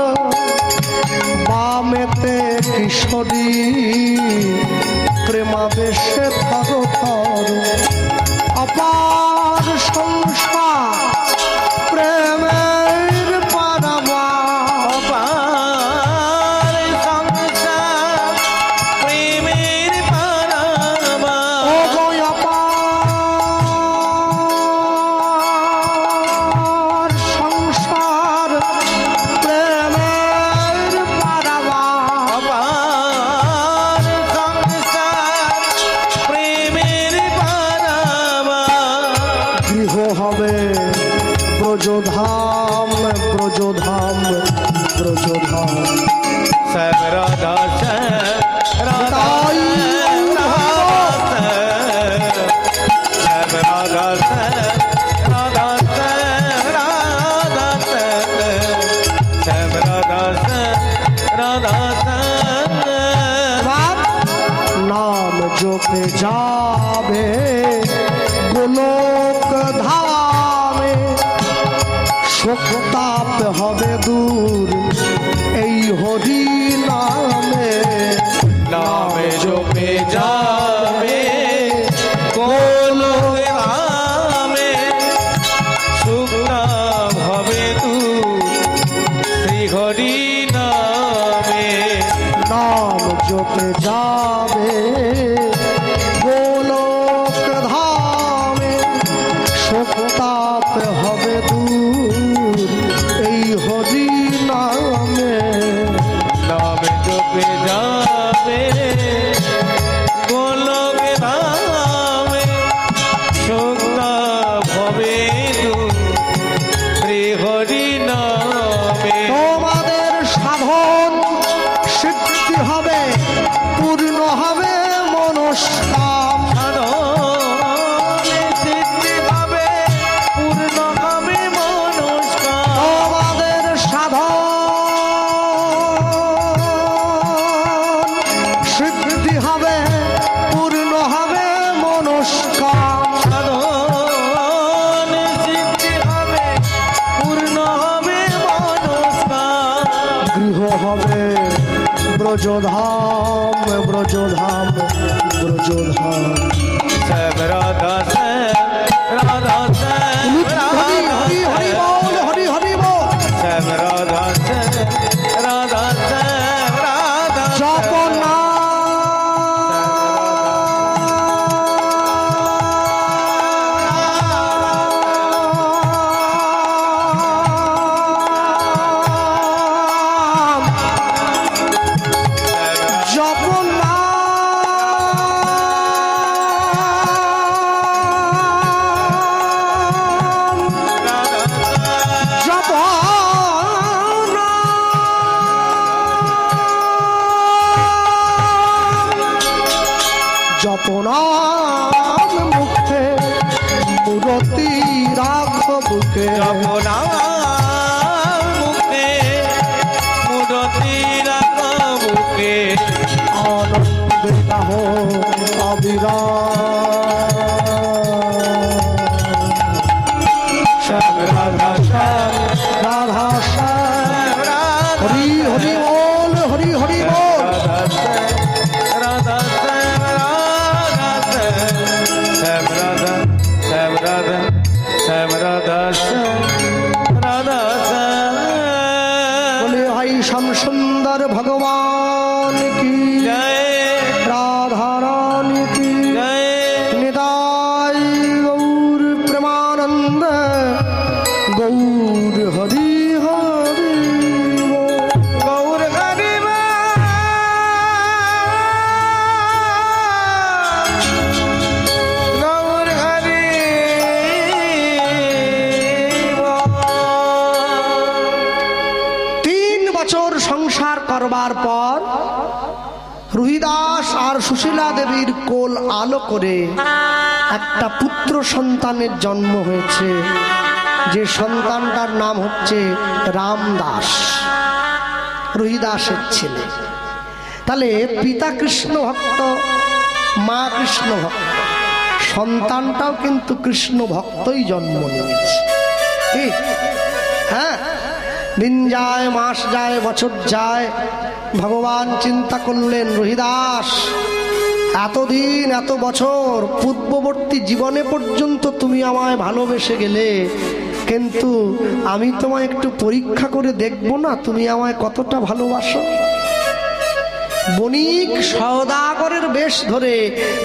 বামেতে কিশোরী প্রেমাবেশে ভগবত। অপার সংসার প্রেমের পারাবা, অপার সংসার প্রেমের পারাবা, ও গো অপার সংসার প্রেমের পারাবা, অপার সংসার প্রেমের পারাবা, গৃহ হবে ব্রজধাম ব্রজধাম ব্রজধাম। শ্যাম রাধা শ্যাম রাধা তাই শ্যাম রাধা শ্যাম রাধা শ্যাম রাধা শ্যাম, শ্যাম রাধা শ্যাম রাধা শ্যাম। নাম জপে যাবে গোলক ধামে, শোকতাপ হবে দূর এই হরি নামে। নামে জপে যাবে গোলক ধামে, সুখলাভ হবে দূর শ্রী হরি নামে। নাম জপে যাবে গোলক ধামে, শোকতাপ হবে দূর ব্রজধাম ব্রজধাম ব্রজধাম। শ্যাম রাধা শ্যাম রাধা শ্যাম হরি হরি হরি বল হরি হরি বল। শ্যাম রাধা শ্যাম রাধা শ্যাম রাধা জপনা জপনাম মুখে মূরতি রাখ বুকে। জপনাম মুখে মূরতি রাখ বুকে। আনন্দে গাহ অবিরাম। শ্যাম রাধা শ্যাম রাধা শ্যাম রাধা হরি হরি বল হরি হরি বল। রাধা শ্যাম রাধা শ্যাম রাধা শ্যাম রাধা শ্যাম রাধা শ্যাম রাধা শ্যাম। বলে ভাই শ্যাম সুন্দর ভগবান কি জয় রাধা রানী কি জয় নিতাই গৌর প্রেমানন্দ গৌর হরি হরি বল। গৌর হরি গৌর হরি 3 বছর সংসার করবার পর রুহিদাস আর সুশীলা দেবীর কোল আলো করে একটা পুত্র সন্তানের জন্ম হয়েছে, যে সন্তানটার নাম হচ্ছে রামদাস, রুহিদাসের ছেলে। তাহলে পিতা কৃষ্ণ ভক্ত, মা কৃষ্ণ ভক্ত, সন্তানটাও কিন্তু কৃষ্ণ ভক্তই জন্ম নিয়েছে। কি? হ্যাঁ, দিন যায়, মাস যায়, বছর যায়, ভগবান চিন্তা করলেন রুহিদাস এতদিন এত বছর পূর্ববর্তী জীবনে পর্যন্ত তুমি আমায় ভালোবেসে গেলে, কিন্তু আমি তোমায় একটু পরীক্ষা করে দেখবো না তুমি আমায় কতটা ভালোবাসো। বণিক সওদাগরের বেশ ধরে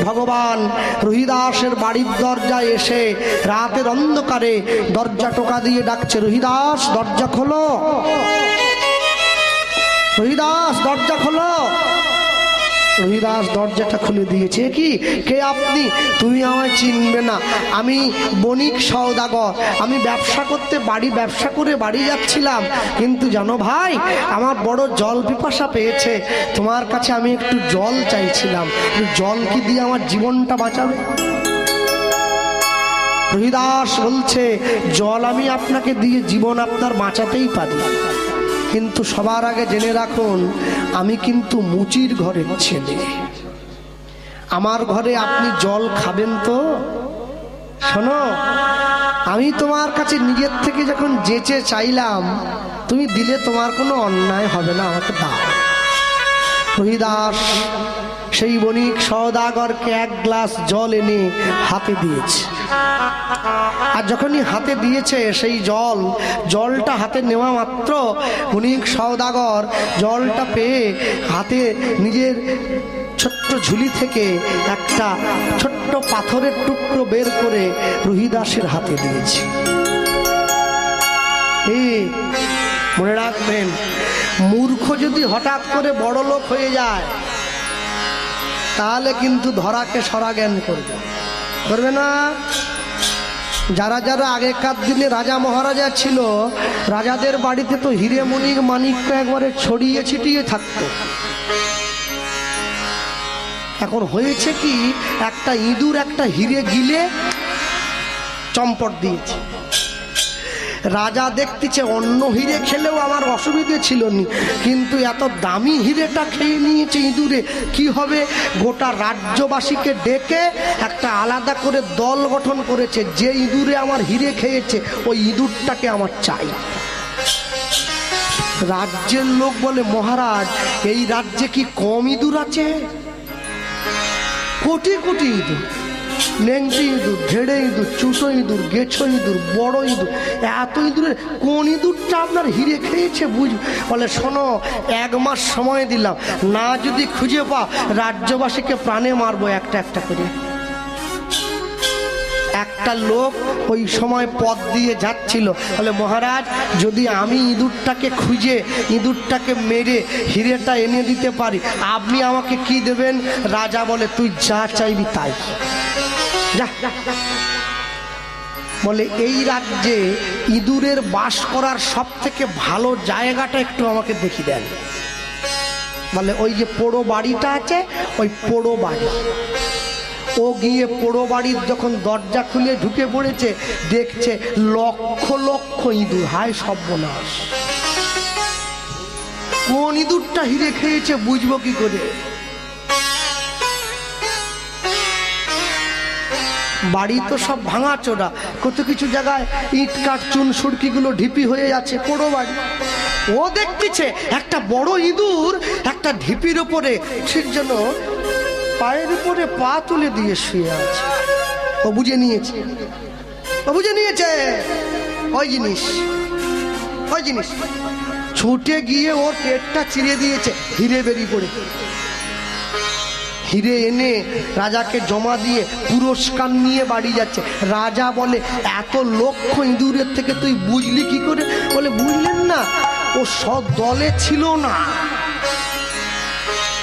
ভগবান রুহিদাসের বাড়ির দরজায় এসে রাতের অন্ধকারে দরজা টোকা দিয়ে ডাকছে, রুহিদাস দরজা খোলো, রুহিদাস দরজা খোলো। রুহিদাস দরজাটা খুলে দিয়েছে। কি? কে আপনি? তুমি আমায় চিনবে না, আমি বণিক সওদাগর, আমি ব্যবসা করতে ব্যবসা করে বাড়ি যাচ্ছিলাম, কিন্তু জানো ভাই আমার বড় জল পিপাসা পেয়েছে, তোমার কাছে আমি একটু জল চাইছিলাম, জল কি দিয়ে আমার জীবনটা বাঁচাবে? রুহিদাস বলছে, জল আমি আপনাকে দিয়ে জীবন আপনার বাঁচাতেই পারি, কিন্তু সবার আগে জেনে রাখুন আমি কিন্তু মুচির ঘরের ছেলে, আমার ঘরে আপনি জল খাবেন তো? শোনো, আমি তোমার কাছে নিজের থেকে যখন যেচে চাইলাম, তুমি দিলে তোমার কোনো অন্যায় হবে না, আমাকে দাও। রুহিদাস সেই বণিক সওদাগরকে 1 গ্লাস জল এনে হাতে দিয়েছে। আর যখনই হাতে দিয়েছে সেই জলটা হাতে নেওয়া মাত্র বণিক সওদাগর জলটা পেয়ে হাতে নিজের ছোট্ট ঝুলি থেকে একটা ছোট্ট পাথরের টুকরো বের করে রুহিদাসের হাতে দিয়েছে। মনে রাখবেন, মূর্খ যদি হঠাৎ করে বড় লোক হয়ে যায় তাহলে কিন্তু ধরাকে সরা জ্ঞান করবে না। যারা যারা আগেকার দিনে রাজা মহারাজা ছিল, রাজাদের বাড়িতে তো হিরে মানিকটা একবারে ছড়িয়ে ছিটিয়ে থাকতো। এখন হয়েছে কি, একটা ইঁদুর একটা হিরে গিলে চম্পট দিয়েছে। রাজা দেখতেছে অন্য হিরে খেলেও আমার অসুবিধে ছিল না, কিন্তু এত দামি হিরেটা খেয়ে নিয়েছে ইঁদুরে, কি হবে? গোটা রাজ্যবাসীকে ডেকে একটা আলাদা করে দল গঠন করেছে, যে ইঁদুরে আমার হিরে খেয়েছে ওই ইঁদুরটাকে আমার চাই। রাজ্যের লোক বলে, মহারাজ এই রাজ্যে কি কম ইঁদুর আছে? কোটি কোটি ইঁদুর, লেংটি ইঁদুর, ধেড়ে ইঁদুর, চুটো ইঁদুর, গেছো ইঁদুর, বড় ইঁদুর, এত ইঁদুরের কোন ইঁদুরটা আপনার হিরে খেয়েছে বুঝ? বলে শোনো, 1 মাস সময় দিলাম, না যদি খুঁজে পাও রাজ্যবাসীকে প্রাণে মারবো একটা একটা করে। একটা লোক ওই সময় পথ দিয়ে যাচ্ছিল, বলে মহারাজ যদি আমি ইঁদুরটাকে খুঁজে ইঁদুরটাকে মেরে হিরেটা এনে দিতে পারি আপনি আমাকে কি দেবেন? রাজা বলে তুই যা চাইবি তাই। যা। বলে এই রাজ্যে ইঁদুরের বাস করার সব থেকে ভালো জায়গাটা একটু আমাকে দেখিয়ে দেন। বলে ওই যে পোড়ো বাড়িটা আছে, ওই পোড়ো বাড়ি। ও গিয়ে পোড়ো বাড়ির যখন দরজা খুলে ঢুকে পড়েছে, দেখছে লক্ষ লক্ষ ইঁদুর। হায় সর্বনাশ, কোন ইঁদুরটা হিরে খেয়েছে বুঝবো কি করে? বাড়ি তো সব ভাঙাচোরা, কত কিছু জায়গায় ইট কাঠ চুন সুরকিগুলো ঢিপি হয়ে আছে, পোড়ো বাড়ি। ও দেখতেছে একটা বড় ইঁদুর একটা ঢিপির উপরে ঠিক যেন পায়ের উপরে পা তুলে দিয়ে শুয়ে আছে। ও বুঝে নিয়েছে, ও বুঝে নিয়েছে ওই জিনিস, ওই জিনিস। ছুটে গিয়ে ওর পেটটা চিরে দিয়েছে, হিরে বেরিয়ে পড়ে। হিরে এনে রাজাকে জমা দিয়ে পুরস্কার নিয়ে বাড়ি যাচ্ছে। রাজা বলে এত লক্ষ ইঁদুরের থেকে তুই বুঝলি কি করে? বলে বুঝলেন না, ও সব দলে ছিল না,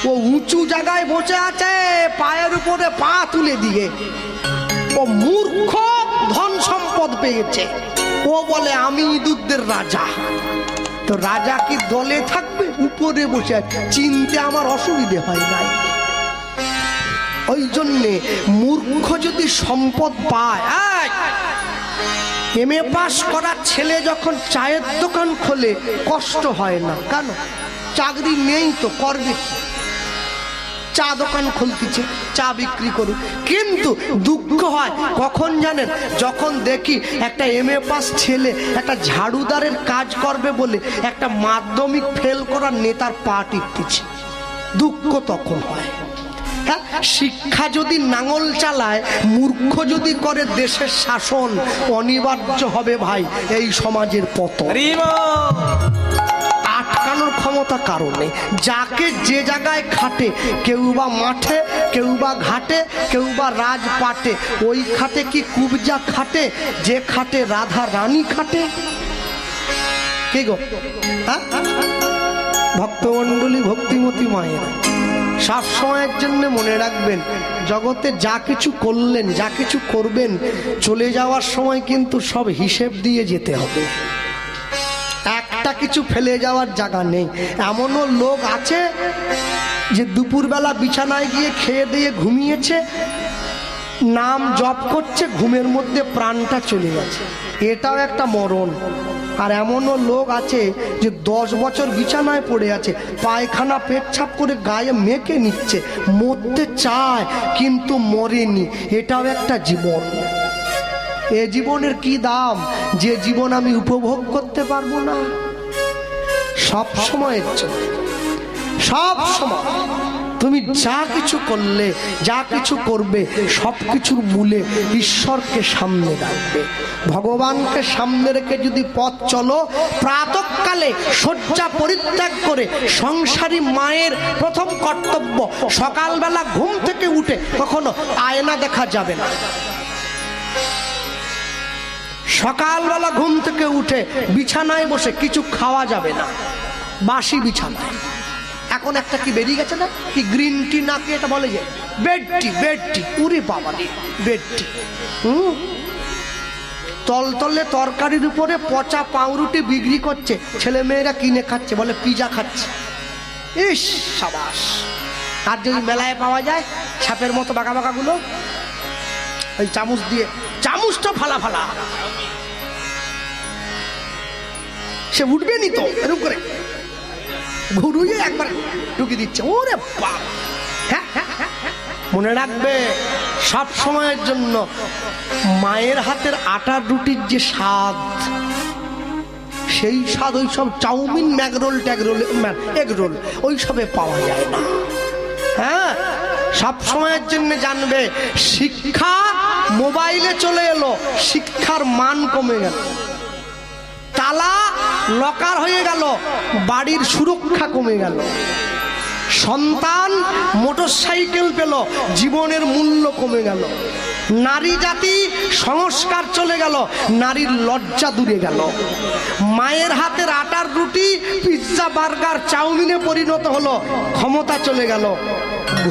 ও উঁচু জায়গায় বসে আছে পায়ের উপরে পা তুলে দিয়ে। ও মূর্খ, ধন সম্পদ পেয়েছে। ও বলে আমি ইঁদুরদের রাজা। তো রাজা কি দলে থাকবে? উপরে বসে আছে, চিনতে আমার অসুবিধে হয় নাই। ওই জন্যে মূর্খ যদি সম্পদ পায়, এমএ পাস করা ছেলে যখন চায়ের দোকান খোলে কষ্ট হয় না। কেন? চাকরি নেই তো করবে কি? চা দোকান খুলতেছে, চা বিক্রি করুক। কিন্তু দুঃখ হয় কখন জানেন? যখন দেখি একটা এমএ পাস ছেলে একটা ঝাড়ুদারের কাজ করবে বলে একটা মাধ্যমিক ফেল করার নেতার পা টিপতেছে, দুঃখ তখন হয়। হ্যাঁ, শিক্ষা যদি নাঙল চালায়, মূর্খ যদি করে দেশের শাসন, অনিবার্য হবে ভাই এই সমাজের পতন। আটকানোর ক্ষমতা কারণে যাকে যে জায়গায় খাটে, কেউ বা মাঠে, কেউ বা ঘাটে, কেউ বা রাজপাটে। ওই খাটে কি কুবজা খাটে? যে খাটে রাধা রানী খাটে। কে গো? হ্যাঁ, ভক্তমণ্ডলী, ভক্তিমতী মায়ের সব সময়ের জন্য মনে রাখবেন, জগতে যা কিছু করলেন, যা কিছু করবেন, চলে যাওয়ার সময় কিন্তু সব হিসেব দিয়ে যেতে হবে। একটা কিছু ফেলে যাওয়ার জায়গা নেই। এমনও লোক আছে যে দুপুরবেলা বিছানায় গিয়ে খেয়ে দিয়ে ঘুমিয়েছে, নাম জপ করছে, ঘুমের মধ্যে প্রাণটা চলে গেছে, এটাও একটা মরণ। আর এমনও লোক আছে যে 10 বছর বিছানায় পড়ে আছে, পায়খানা পেচ্ছাপ করে গায়ে মেখে নিচ্ছে, মরতে চায় কিন্তু মরেনি, এটাও একটা জীবন। এ জীবনের কি দাম যে জীবন আমি উপভোগ করতে পারবো না? সব সময়ের জন্য, সব সময় তুমি যা কিছু করলে, যা কিছু করবে, সব কিছুর মূলে ঈশ্বরকে সামনে রাখবে। ভগবানকে সামনে রেখে যদি পথ চলো, প্রাতঃকালে শয্যা পরিত্যাগ করে সংসারী মায়ের প্রথম কর্তব্য, সকালবেলা ঘুম থেকে উঠে কখনো আয়না দেখা যাবে না। সকালবেলা ঘুম থেকে উঠে বিছানায় বসে কিছু খাওয়া যাবে না, বাসি বিছানায়। এখন একটা কি বেরিয়ে গেছে না, কি গ্রিন টি না কি এটা বলে, যে বেড টি, বেড টি, উরি বাবা রে, বেড টি। তলতলে তরকারির উপরে পচা পাউরুটি বিক্রি করছে, ছেলে মেয়েরা কিনে খাচ্ছে, বলে পিজা খাচ্ছে। ইস সাবাস। আর যদি মেলায় পাওয়া যায় ছাপের মতো বাঁকা বাঁকাগুলো, ওই চামচ দিয়ে, চামচটা ফালা ফালা, সে উঠবে নি তো, এরকম করে ঘুরিয়ে একবার ঢুকিয়ে দিচ্ছে। ওরে বাবা! মনে রাখবে সব সময়ের জন্য, মায়ের হাতের আটার রুটির যে স্বাদ, সেই স্বাদ ওই সব চাউমিন ম্যাগরোল ট্যাগরোল এগরোল ওই সবে পাওয়া যায় না। হ্যাঁ, সব সময়ের জন্য জানবে শিক্ষা মোবাইলে চলে এলো, শিক্ষার মান কমে গেল। তালা লকার হয়ে গেল, বাড়ির সুরক্ষা কমে গেল। সন্তান মোটরসাইকেল পেল, জীবনের মূল্য কমে গেল। নারী জাতি সংস্কার চলে গেল, নারীর লজ্জা দূরে গেল। মায়ের হাতের আটার রুটি পিৎজা বার্গার চাউমিনে পরিণত হলো, ক্ষমতা চলে গেল।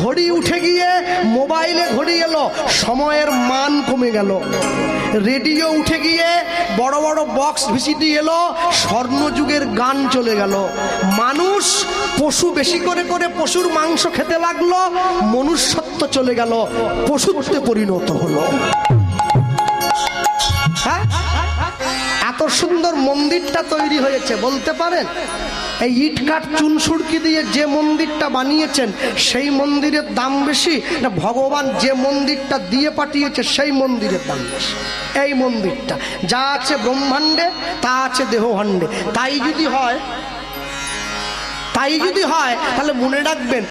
ঘড়ি উঠে গিয়ে মোবাইলে ঘড়ি এলো, সময়ের মান কমে গেল। রেডিও উঠে গিয়ে বড় বড় বক্স ভিসিডি এলো, স্বর্ণযুগের গান চলে গেল। মানুষ পশু বেশি করে করে পশুর মাংস খেতে লাগলো, মনুষ্যত্ব চলে গেল, পশুত্বে পরিণত হলো। হ্যাঁ, এত সুন্দর মন্দিরটা তৈরি হয়েছে, বলতে পারেন এই ইট কাঠ চুন সুরকি দিয়ে যে মন্দিরটা বানিয়েছেন সেই মন্দিরের দাম বেশি না ভগবান যে মন্দিরটা দিয়ে পাঠিয়েছে সেই মন্দিরের দাম বেশি? এই মন্দিরটা যা আছে ব্রহ্মাণ্ডে তা আছে দেহভাণ্ডে। তাই যদি হয় তাহলে মনে রাখবেন